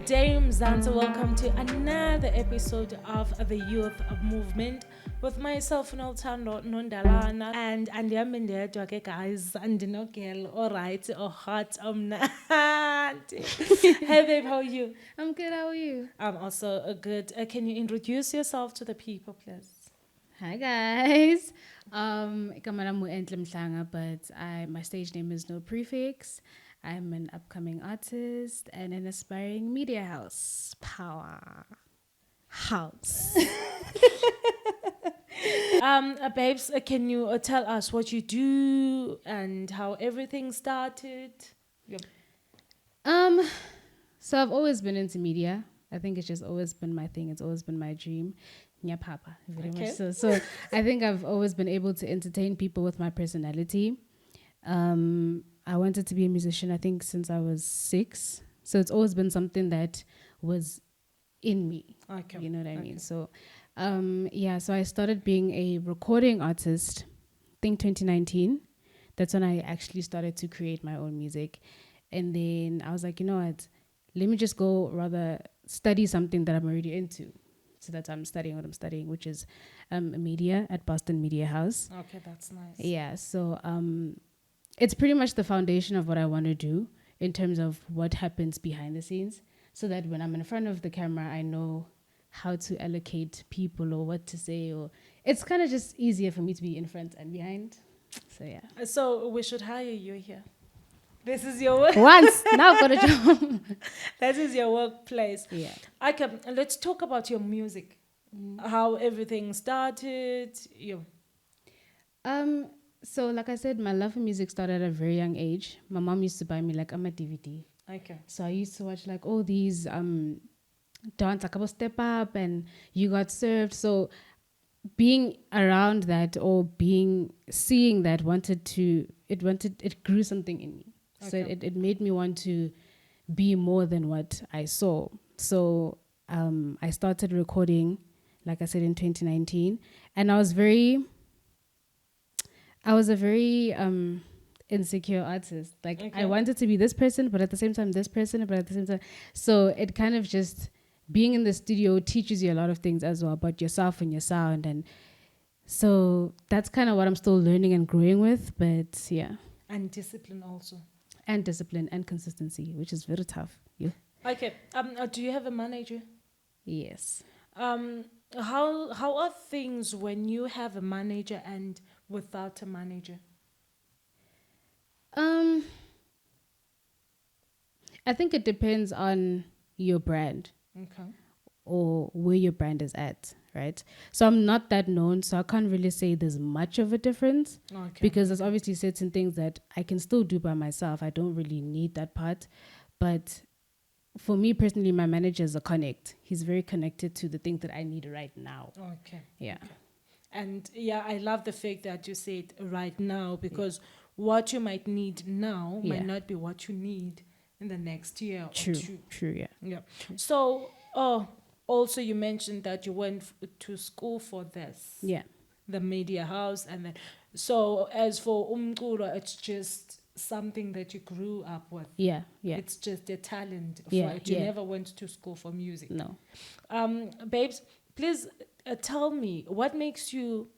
day, Mzansi. Welcome to another episode of the Youth Movement with myself, Nondalana, and Andiyamindedwa ke guys, and no girl, all right, or hot, Hey babe, how are you? I'm good, how are you? I'm also good. Can you introduce yourself to the people, please? Hi guys. Igama lami Enhle Mhlanga, but my stage name is Noprefix. I'm an upcoming artist and an aspiring media house. Powerhouse. Babes, can you tell us what you do and how everything started? Yep. So I've always been into media. I think it's just always been my thing. It's always been my dream. Papa, very much so. So I think I've always been able to entertain people with my personality. I wanted to be a musician, I think, since I was 6. So it's always been something that was in me. Okay. You know what I mean? So, so I started being a recording artist, I think 2019. That's when I actually started to create my own music. And then I was like, you know what? Let me just go rather study something that I'm already into. So that I'm studying what I'm studying, which is media at Boston Media House. Okay, that's nice. Yeah, so it's pretty much the foundation of what I want to do in terms of what happens behind the scenes, so that when I'm in front of the camera, I know how to allocate people or what to say, or it's kind of just easier for me to be in front and behind. So yeah. So we should hire you here. This is your work. Once now I've got a job. This is your workplace. Yeah. Okay, let's talk about your music. How everything started. So like I said, my love for music started at a very young age. My mom used to buy me like a DVD. Okay. So I used to watch like all these dance, like about Step Up and You Got Served. So being around that or seeing that it grew something in me. Okay. So it made me want to be more than what I saw. So I started recording, like I said, in 2019. And I was a very insecure artist. Like, okay. I wanted to be this person, but at the same time, this person, but at the same time. So it kind of just, being in the studio teaches you a lot of things as well about yourself and your sound. And so that's kind of what I'm still learning and growing with. But yeah. And discipline also. And discipline and consistency, which is very tough. Yeah. Okay. Do you have a manager? Yes. How are things when you have a manager and without a manager? I think it depends on your brand. Okay. Or where your brand is at, right? So I'm not that known, so I can't really say there's much of a difference. Okay. Because there's obviously certain things that I can still do by myself. I don't really need that part. But for me personally, my manager is a connect. He's very connected to the things that I need right now. Okay. Yeah. Okay. And yeah, I love the fact that you said right now, because what you might need now might not be what you need in the next year. True. Or two. True, yeah. Yeah. True. So, also you mentioned that you went to school for this. Yeah. The media house. And then, so as for umculo, it's just something that you grew up with. Yeah, yeah. It's just a talent for it. You never went to school for music. No. Babes, please tell me, what made you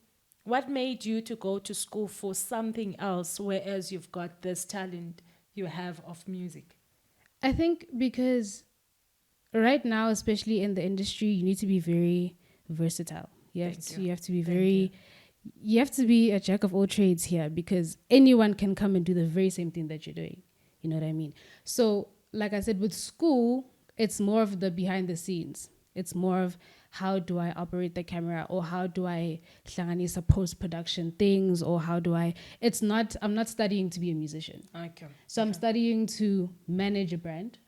to go to school for something else, whereas you've got this talent you have of music? I think because right now, especially in the industry, you need to be very versatile. You have to be you have to be a jack of all trades here, because anyone can come and do the very same thing that you're doing. You know what I mean? So, like I said, with school, it's more of the behind the scenes. It's more of how do I operate the camera, or how do I hlanganisa post-production things, or I'm not studying to be a musician. Okay. So I'm studying to manage a brand.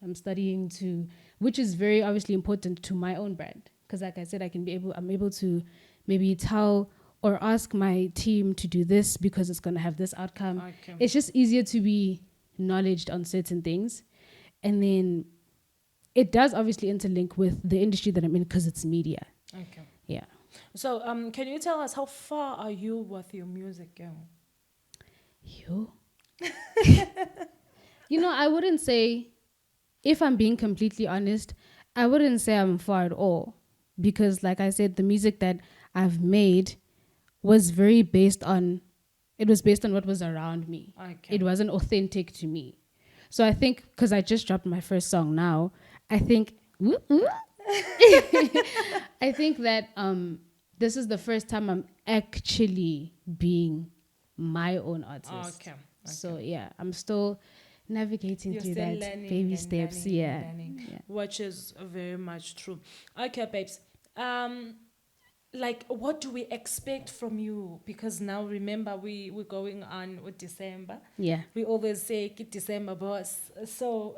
Which is very obviously important to my own brand. Because like I said, I'm able to maybe tell or ask my team to do this because it's going to have this outcome. Okay. It's just easier to be knowledgeable on certain things. And then it does obviously interlink with the industry that I'm in, because it's media. Okay. Yeah. So can you tell us how far are you with your music girl? You? I wouldn't say if I'm being completely honest, I wouldn't say I'm far at all. Because like I said, the music that I've made was very based on, it was based on what was around me. Okay. It wasn't authentic to me. So I think, because I just dropped my first song now, I think, I think that this is the first time I'm actually being my own artist. Okay. So yeah, I'm still navigating You're through still that learning baby and steps. learning Yeah. and learning, Yeah. which is very much true. Okay, babes. Like, what do we expect from you? Because now, remember, we're going on with December. Yeah. We always say "Ke December, boss." So,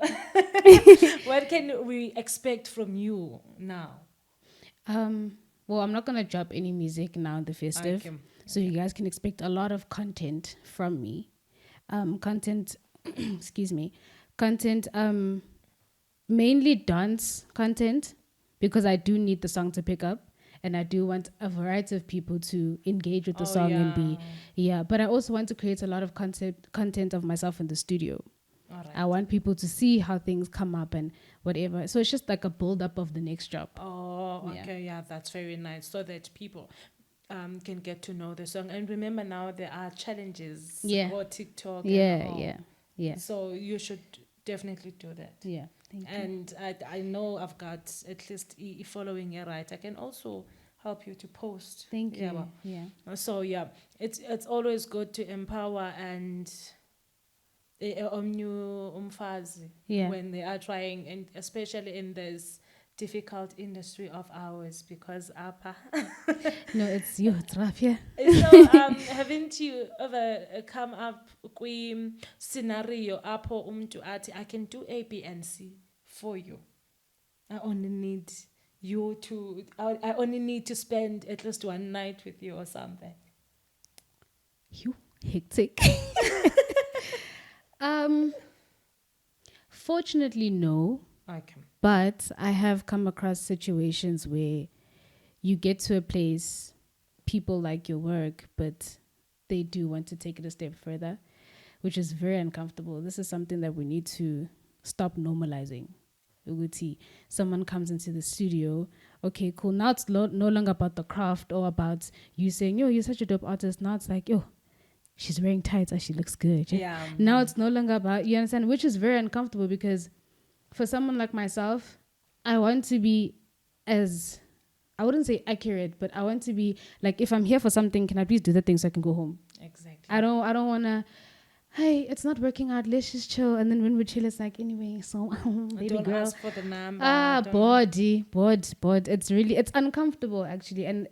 what can we expect from you now? Well, I'm not gonna drop any music now in the festive, Okay. so you guys can expect a lot of content from me. Content, excuse me, content. Mainly dance content, because I do need the song to pick up, and I do want a variety of people to engage with the Oh, song and be, yeah. but I also want to create a lot of content of myself in the studio. All right. I want people to see how things come up and whatever. So it's just like a build up of the next job. Oh, Yeah. okay. Yeah, that's very nice. So that people can get to know the song. And remember, now there are challenges. Yeah. Or TikTok. Yeah, And all. yeah. So you should definitely do that. Yeah. Thank you. And I know I've got at least following you, right. I can also help you to post. Thank you. Well, Yeah. so yeah, it's always good to empower and umfazi Yeah. when they are trying, and especially in this difficult industry of ours, because apa. No, it's you. It's rough, yeah. So haven't you ever come up with scenario apho umntu athi I can do A, B, and C for you. I only need you to. I only need to spend at least one night with you or something. You hectic. Fortunately, no. Okay. But I have come across situations where you get to a place, people like your work, but they do want to take it a step further, which is very uncomfortable. This is something that we need to stop normalizing. Uguti, someone comes into the studio, okay, cool. Now it's no longer about the craft or about you saying, yo, you're such a dope artist. Now it's like, yo, she's wearing tights and she looks good. Yeah. Now it's no longer about, you understand, which is very uncomfortable, because for someone like myself, I want to be as, I wouldn't say accurate, but I want to be like, if I'm here for something, can I please do the thing so I can go home? Exactly. I don't want to, hey, it's not working out, let's just chill. And then when we chill, it's like, anyway, so baby don't girl. ask for the number. Bored. It's really, it's uncomfortable actually. And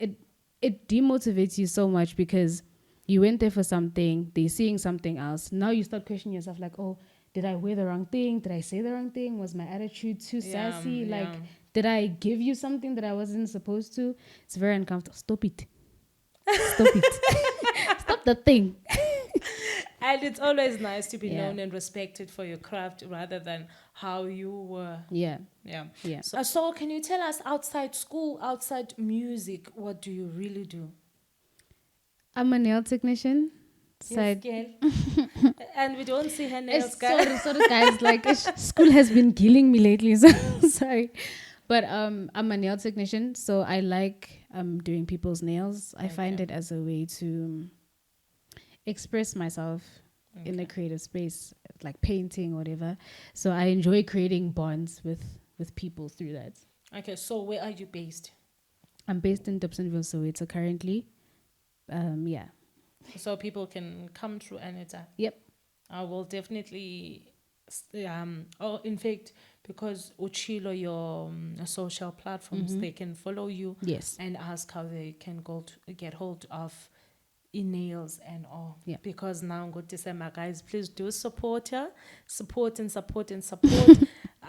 it demotivates you so much, because you went there for something, they're seeing something else. Now you start questioning yourself like, oh, did I wear the wrong thing? Did I say the wrong thing? Was my attitude too sassy? Like, did I give you something that I wasn't supposed to? It's very uncomfortable. Stop it. Stop it. Stop the thing. And it's always nice to be Yeah. known and respected for your craft rather than how you were. Yeah. Yeah. Yeah. So can you tell us, outside school, outside music, what do you really do? I'm a nail technician. Side. Yes, girl. And we don't see her nails, guys. Sorry, guys. Like, school has been killing me lately. So sorry. But I'm a nail technician, so I like doing people's nails. I find it as a way to express myself in a creative space, like painting, whatever. So I enjoy creating bonds with people through that. Okay, so where are you based? I'm based in Dobsonville, Soweto currently. Yeah. So people can come through anytime. Yep. I will definitely, in fact, because Uchilo, your social platforms, they can follow you. Yes. And ask how they can go to get hold of nails and all. Yeah. Because now good December, guys, please do support her. Support.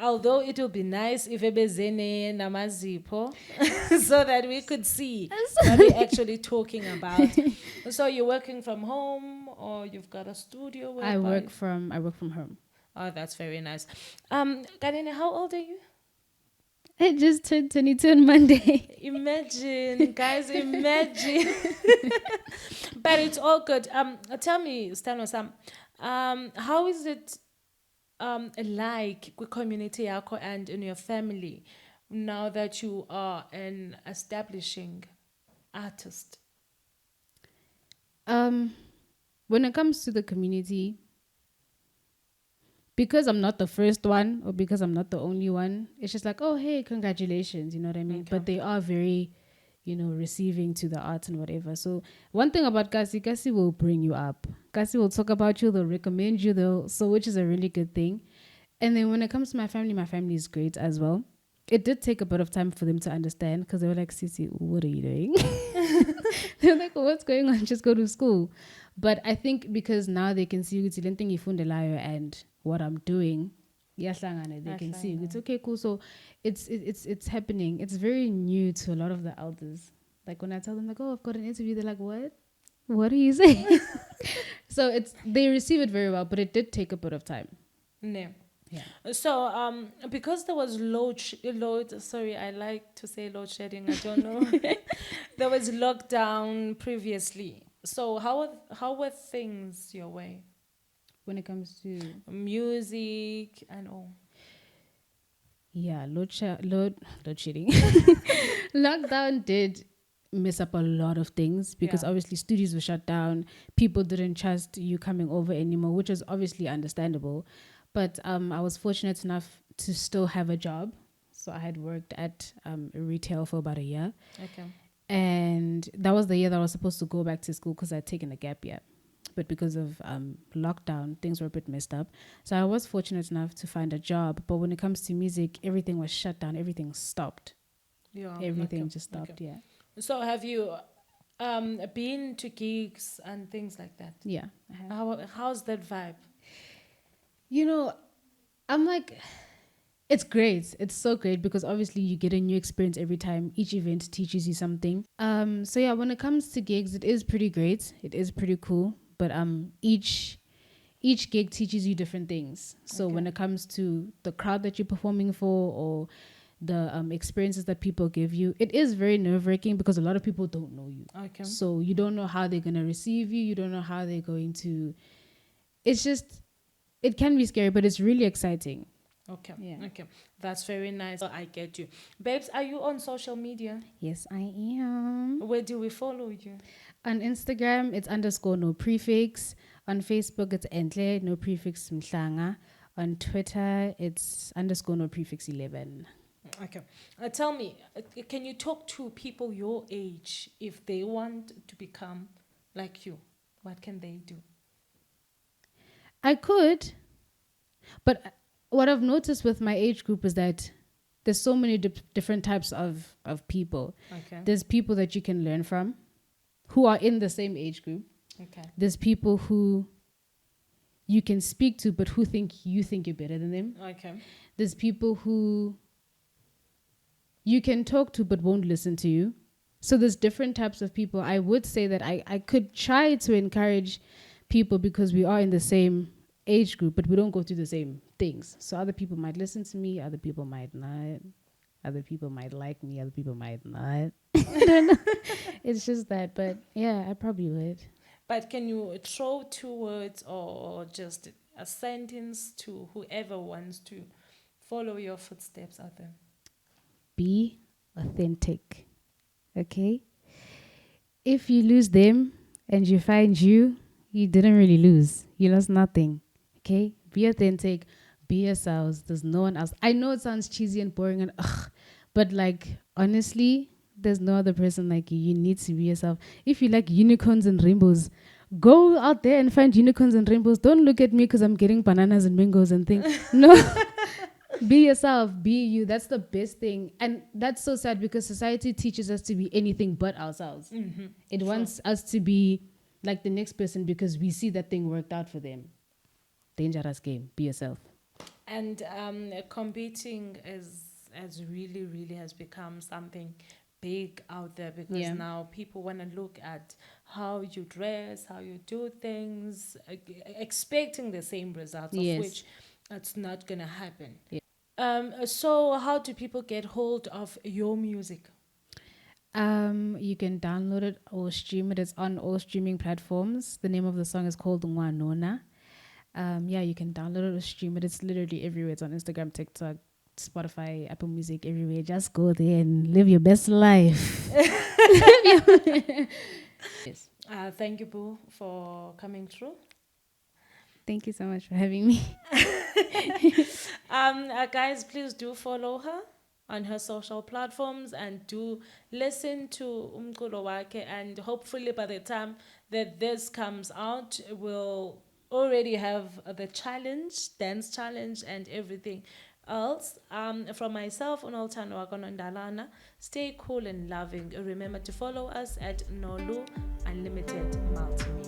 Although it will be nice if ebezene namazipo, so that we could see what we're actually talking about. So you're working from home, or you've got a studio? I work from home. Oh, that's very nice. Kanene, how old are you? I just turned 22 on Monday. Imagine, guys, imagine. But it's all good. Tell me, Stano Sam, how is it like community yako and in your family now that you are an establishing artist? When it comes to the community, because I'm not the first one or because I'm not the only one, it's just like, oh, hey, congratulations, you know what I mean? Okay. But they are very, receiving to the art and whatever. So one thing about Kasi will bring you up. Kasi will talk about you, they'll recommend you, which is a really good thing. And then when it comes to my family is great as well. It did take a bit of time for them to understand because they were like, Sisi, what are you doing? They're like, what's going on? Just go to school. But I think because now they can see and what I'm doing, they can see it's okay, cool. So it's happening. It's very new to a lot of the elders. Like when I tell them like, oh, I've got an interview, they're like, what? What are you saying? So they receive it very well, but it did take a bit of time. No. Yeah. So, because there was sorry, I like to say load shedding, I don't know. There was lockdown previously. So how were things your way? When it comes to Music and all. yeah, load shedding. Lockdown did mess up a lot of things because obviously studios were shut down. People didn't trust you coming over anymore, which is obviously understandable. But I was fortunate enough to still have a job. So I had worked at retail for about a year. Okay. And that was the year that I was supposed to go back to school because I'd taken a gap year. But because of lockdown, things were a bit messed up. So I was fortunate enough to find a job. But when it comes to music, everything was shut down. Everything stopped. Yeah. Everything just stopped, yeah. So have you been to gigs and things like that? Yeah. How's that vibe? I'm like, it's great. It's so great because obviously you get a new experience every time. Each event teaches you something. So yeah, when it comes to gigs, it is pretty great. It is pretty cool. But each gig teaches you different things. So when it comes to the crowd that you're performing for or the experiences that people give you, it is very nerve-wracking because a lot of people don't know you. Okay. So you don't know how they're going to receive you. You don't know how they're going to... It's just... It can be scary, but it's really exciting. Okay. Yeah. Okay. That's very nice. I get you. Babes, are you on social media? Yes, I am. Where do we follow you? On Instagram, it's _Noprefix. On Facebook, it's Enhle, Noprefix Mhlanga. On Twitter, it's _Noprefix11. Okay. Tell me, can you talk to people your age if they want to become like you? What can they do? I could, but what I've noticed with my age group is that there's so many different types of people. Okay. There's people that you can learn from who are in the same age group. Okay. There's people who you can speak to, but who think you're better than them. Okay. There's people who you can talk to, but won't listen to you. So there's different types of people. I would say that I could try to encourage people because we are in the same age group, but we don't go through the same things. So other people might listen to me, other people might not. Other people might like me, other people might not. I don't know. It's just that, but yeah, I probably would. But can you throw 2 words or just a sentence to whoever wants to follow your footsteps out there? Be authentic. Okay? If you lose them and you find you didn't really lose. You lost nothing. Okay? Be authentic. Be yourselves. There's no one else. I know it sounds cheesy and boring and but like honestly, there's no other person like you. You need to be yourself. If you like unicorns and rainbows, go out there and find unicorns and rainbows. Don't look at me because I'm getting bananas and mangoes and things. No. Be yourself. Be you. That's the best thing. And that's so sad because society teaches us to be anything but ourselves. Mm-hmm. It wants us to be like the next person because we see that thing worked out for them. Dangerous game. Be yourself. And competing as really, really has become something big out there because now people want to look at how you dress, how you do things, expecting the same results, of which it's not going to happen. Yeah. So how do people get hold of your music? You can download it or stream it. It's on all streaming platforms. The name of the song is called Nwana. Yeah, you can download it or stream it. It's literally everywhere. It's on Instagram, TikTok, Spotify, Apple Music, everywhere. Just go there and live your best life. Yes. Thank you, Boo, for coming through. Thank you so much for having me. Guys, please do follow her on her social platforms and do listen to umculo wake, and hopefully by the time that this comes out, we'll already have the dance challenge and everything else. From myself, Nondalana, Nondalana, stay cool and loving. Remember to follow us at Nolu Unlimited Multimedia.